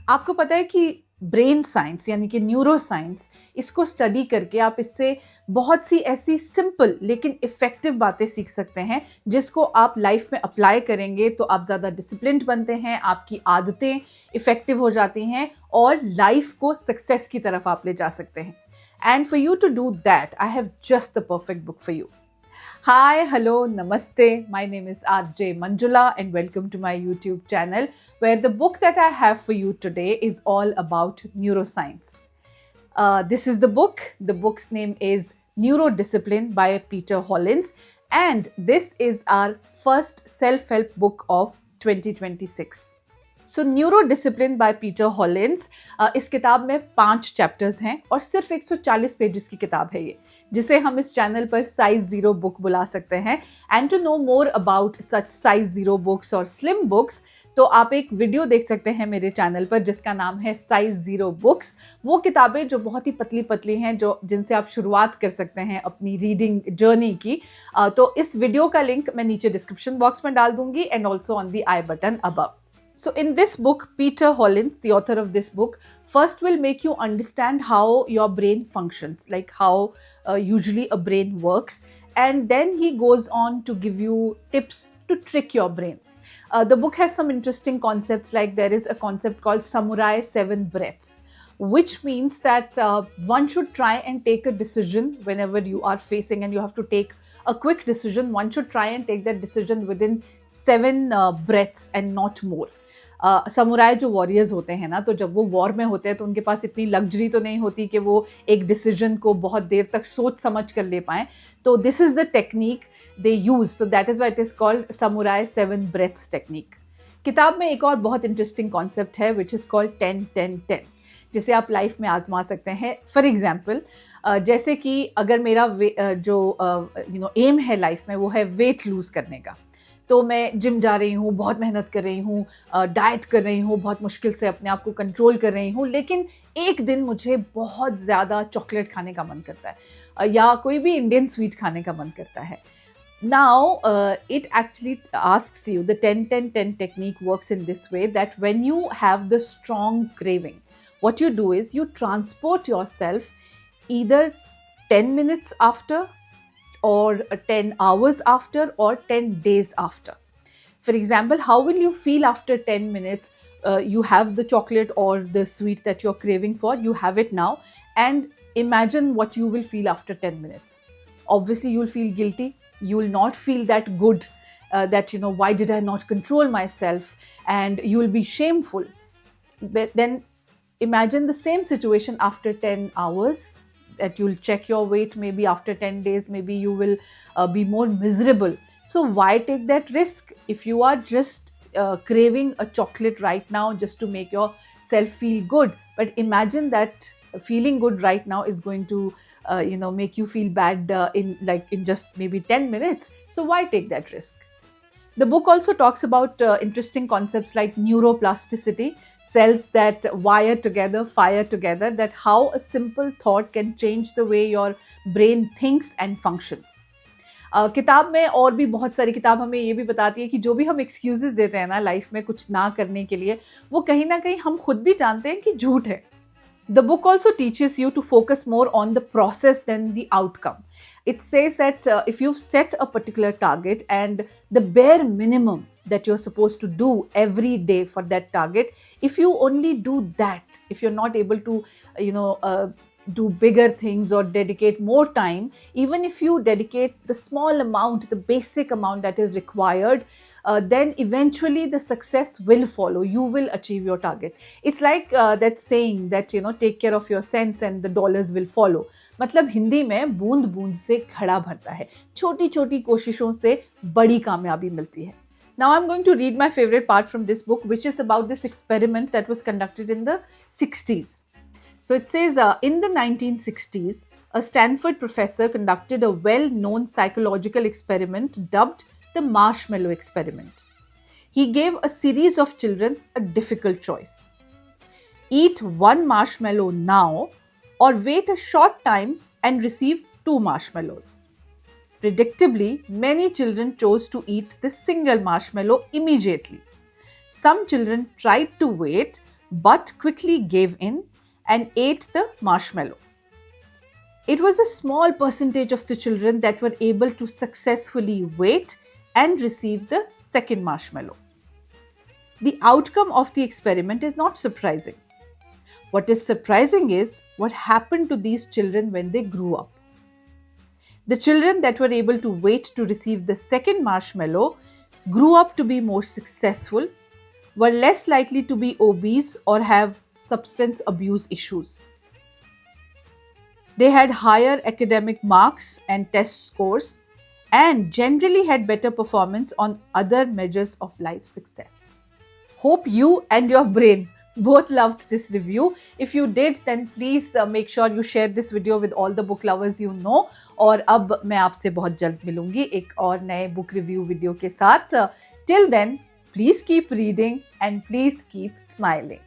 आपको पता है कि ब्रेन साइंस यानी कि न्यूरो साइंस, इसको स्टडी करके आप इससे बहुत सी ऐसी सिंपल लेकिन इफ़ेक्टिव बातें सीख सकते हैं जिसको आप लाइफ में अप्लाई करेंगे तो आप ज़्यादा डिसिप्लिन्ड बनते हैं, आपकी आदतें इफ़ेक्टिव हो जाती हैं और लाइफ को सक्सेस की तरफ आप ले जा सकते हैं. And for you to do that, I have just the perfect book for you. Hi, hello, namaste. My name is RJ Manjula and welcome to my YouTube channel where the book that I have for you today is all about neuroscience. This is the book. The book's name is Neurodiscipline by Peter Hollins and this is our first self-help book of 2026. So neuro discipline by Peter Hollins, इस किताब में 5 chapters हैं और सिर्फ 140 pages की किताब है ये, जिसे हम इस चैनल पर साइज 0 बुक बुला सकते हैं. And to know more about such size 0 books और स्लिम बुक्स, तो आप एक वीडियो देख सकते हैं मेरे चैनल पर जिसका नाम है साइज 0 बुक्स. वो किताबें जो बहुत ही पतली पतली हैं, जो जिनसे आप शुरुआत कर सकते हैं अपनी रीडिंग जर्नी की. तो इस वीडियो का लिंक मैं नीचे डिस्क्रिप्शन बॉक्स में डाल दूंगी and also on the I button above. So in this book, Peter Hollins, the author of this book, first will make you understand how your brain functions, like how usually a brain works. And then he goes on to give you tips to trick your brain. The book has some interesting concepts, like there is a concept called Samurai 7 Breaths, which means that one should try and take a decision whenever you are facing and you have to take a quick decision. One should try and take that decision within 7 breaths and not more. Samurai जो warriors होते हैं ना, तो जब वो war में होते हैं तो उनके पास इतनी लग्जरी तो नहीं होती कि वो एक डिसीजन को बहुत देर तक सोच समझ कर ले पाएँ. तो this is the technique they use, so that is why it is called samurai 7 breaths technique. किताब में एक और बहुत इंटरेस्टिंग कॉन्सेप्ट है विच इज़ कॉल्ड 10-10-10, जिसे आप लाइफ में आजमा सकते हैं. फॉर एग्जाम्पल, जैसे कि अगर मेरा जो एम है लाइफ में, वो है वेट लूज़ करने का, तो मैं जिम जा रही हूँ, बहुत मेहनत कर रही हूँ, डाइट कर रही हूँ, बहुत मुश्किल से अपने आप को कंट्रोल कर रही हूँ, लेकिन एक दिन मुझे बहुत ज़्यादा चॉकलेट खाने का मन करता है या कोई भी इंडियन स्वीट खाने का मन करता है. Now, it actually asks you, the 10-10-10 technique works in this way, that when you have the strong craving, what you do is you transport yourself either 10 minutes after or 10 hours after or 10 days after. For example, how will you feel after 10 minutes? You have the chocolate or the sweet that you're craving for, you have it now, and imagine what you will feel after 10 minutes. Obviously, you'll feel guilty. You will not feel that good, that, why did I not control myself? And you will be shameful. But then imagine the same situation after 10 hours, that you'll check your weight. Maybe after 10 days, maybe you will be more miserable. So why take that risk? If you are just craving a chocolate right now just to make yourself feel good, but imagine that feeling good right now is going to make you feel bad in just maybe 10 minutes. So why take that risk? The book also talks about interesting concepts like neuroplasticity, cells that wire together, fire together, that how a simple thought can change the way your brain thinks and functions. किताब में और भी बहुत सारी किताब हमें ये भी बताती है कि जो भी हम एक्सक्यूजेस देते हैं ना लाइफ में कुछ ना करने के लिए, वो कहीं ना कहीं हम खुद भी जानते हैं कि झूठ है. The book also teaches you to focus more on the process than the outcome. It says that if you've set a particular target and the bare minimum that you're supposed to do every day for that target, if you only do that, if you're not able to, do bigger things or dedicate more time, even if you dedicate the small amount, the basic amount that is required, then eventually the success will follow. You will achieve your target. It's like that saying that, take care of your cents and the dollars will follow. मतलब हिंदी में बूंद बूंद से घड़ा भरता है, छोटी छोटी कोशिशों से बड़ी कामयाबी मिलती है. Now I'm going to read my favorite part from this book, which is about this experiment that was conducted in the 60s. So it says, in the 1960s, a Stanford professor conducted a well-known psychological experiment dubbed the marshmallow experiment. He gave a series of children a difficult choice. Eat one marshmallow now or wait a short time and receive 2 marshmallows. Predictably, many children chose to eat the single marshmallow immediately. Some children tried to wait, but quickly gave in and ate the marshmallow. It was a small percentage of the children that were able to successfully wait and receive the second marshmallow. The outcome of the experiment is not surprising. What is surprising is what happened to these children when they grew up. The children that were able to wait to receive the second marshmallow grew up to be more successful, were less likely to be obese or have substance abuse issues. They had higher academic marks and test scores and generally had better performance on other measures of life success. Hope you and your brain both loved this review. If you did, then please make sure you share this video with all the book lovers you know. और अब मैं आपसे बहुत जल्द मिलूंगी एक और नए बुक रिव्यू वीडियो के साथ. Till then, please keep reading and please keep smiling.